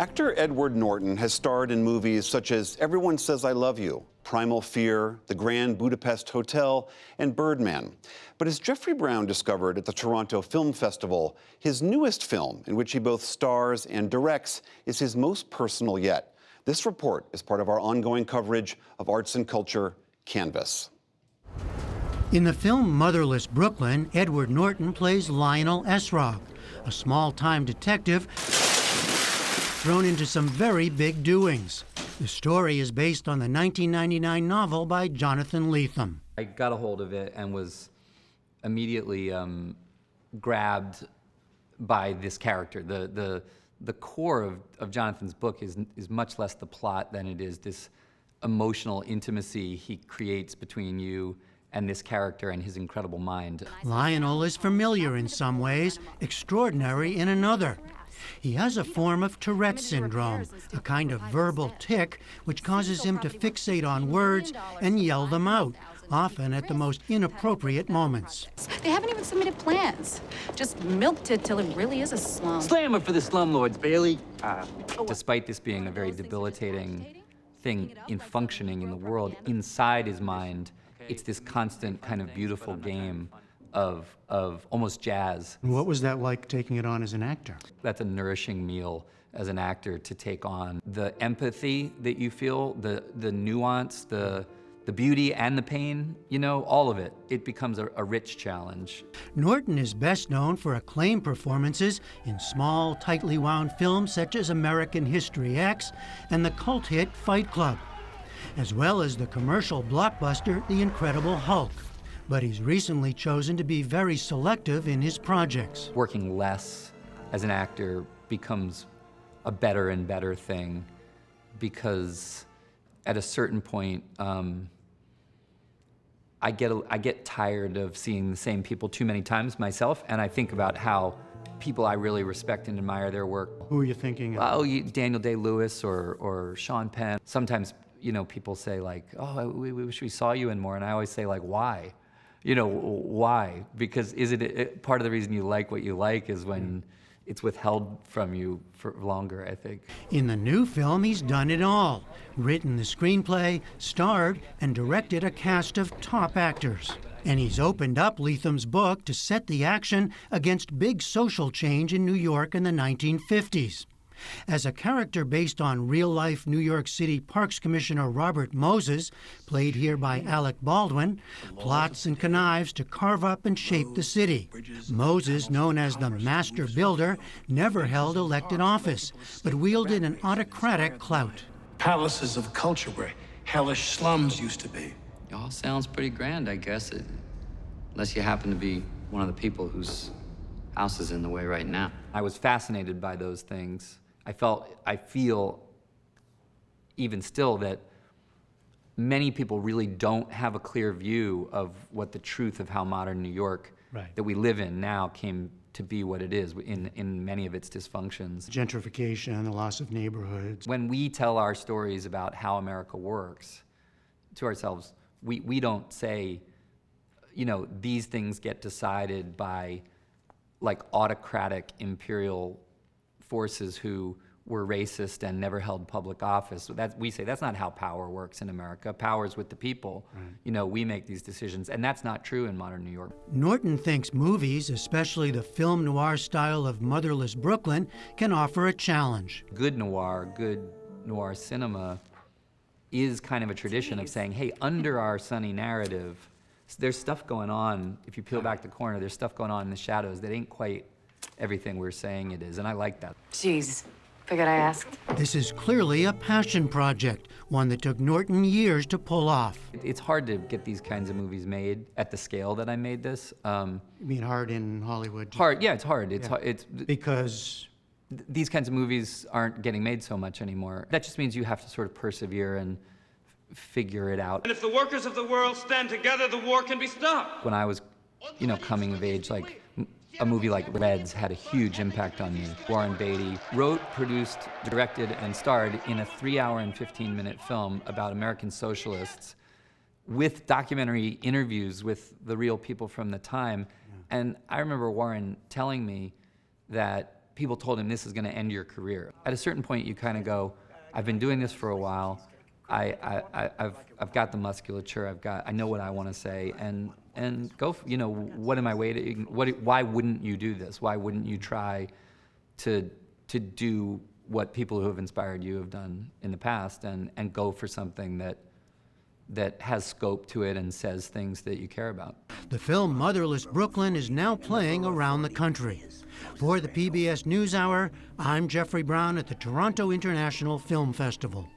Actor Edward Norton has starred in movies such as Everyone Says I Love You, Primal Fear, The Grand Budapest Hotel, and Birdman. But as Jeffrey Brown discovered at the Toronto Film Festival, his newest film, in which he both stars and directs, is his most personal yet. This report is part of our ongoing coverage of arts and culture, Canvas. In the film Motherless Brooklyn, Edward Norton plays Lionel Esrog, a small-time detective thrown into some very big doings. The story is based on the 1999 novel by Jonathan Lethem. I got a hold of it and was immediately grabbed by this character. The core of Jonathan's book is much less the plot than it is this emotional intimacy he creates between you and this character and his incredible mind. Lionel is familiar in some ways, extraordinary in another. He has a form of Tourette's syndrome, a kind of verbal tic which causes him to fixate on words and yell them out, often at the most inappropriate moments. They haven't even submitted plans. Just milked it till it really is a slum. Slammer for the slumlords, Bailey! Despite this being a very debilitating thing in functioning in the world, inside his mind, it's this constant kind of beautiful game of almost jazz. What was that like taking it on as an actor? That's a nourishing meal as an actor to take on. The empathy that you feel, the nuance, the beauty and the pain, you know, all of it. It becomes a rich challenge. Norton is best known for acclaimed performances in small, tightly wound films such as American History X and the cult hit Fight Club, as well as the commercial blockbuster The Incredible Hulk. But he's recently chosen to be very selective in his projects. Working less as an actor becomes a better and better thing because at a certain point, I get tired of seeing the same people too many times myself, and I think about how people I really respect and admire their work. Who are you thinking of? Oh, Daniel Day-Lewis or Sean Penn. Sometimes, you know, people say like, oh, we wish we saw you in more, and I always say like, why? You know, why? Because part of the reason you like what you like is when it's withheld from you for longer, I think. In the new film, he's done it all. Written the screenplay, starred, and directed a cast of top actors. And he's opened up Lethem's book to set the action against big social change in New York in the 1950s. As a character based on real-life New York City Parks Commissioner Robert Moses, played here by Alec Baldwin, plots and connives to carve up and shape the city. Moses, known as the Master Builder, never held elected office, but wielded an autocratic clout. Palaces of culture where hellish slums used to be. It all sounds pretty grand, I guess, unless you happen to be one of the people whose house is in the way right now. I was fascinated by those things. I feel even still that many people really don't have a clear view of what the truth of how modern New York that we live in now came to be what it is in many of its dysfunctions. Gentrification, the loss of neighborhoods. When we tell our stories about how America works to ourselves, we don't say, you know, these things get decided by like autocratic imperial forces who were racist and never held public office. So we say that's not how power works in America. Power's with the people. You know, we make these decisions, and that's not true in modern New York. Norton thinks movies, especially the film noir style of Motherless Brooklyn, can offer a challenge. Good noir cinema is kind of a tradition of saying, hey, under our sunny narrative, there's stuff going on. If you peel back the corner, there's stuff going on in the shadows that ain't quite everything we're saying it is, and I like that. Jeez, figured I asked. This is clearly a passion project, one that took Norton years to pull off. It's hard to get these kinds of movies made at the scale that I made this. You mean hard in Hollywood? Hard, yeah, it's hard. It's hard. It's because these kinds of movies aren't getting made so much anymore. That just means you have to sort of persevere and figure it out. And if the workers of the world stand together, the war can be stopped. When I was, you know, coming of age, like a movie like Reds had a huge impact on me. Warren Beatty wrote, produced, directed, and starred in a 3-hour and 15-minute film about American socialists with documentary interviews with the real people from the time. And I remember Warren telling me that people told him this is going to end your career. At a certain point, you kind of go, I've been doing this for a while. I've got the musculature. I know what I want to say, and go. What am I waiting? Why wouldn't you do this? Why wouldn't you try to do what people who have inspired you have done in the past, and go for something that has scope to it and says things that you care about. The film Motherless Brooklyn is now playing around the country. For the PBS NewsHour, I'm Jeffrey Brown at the Toronto International Film Festival.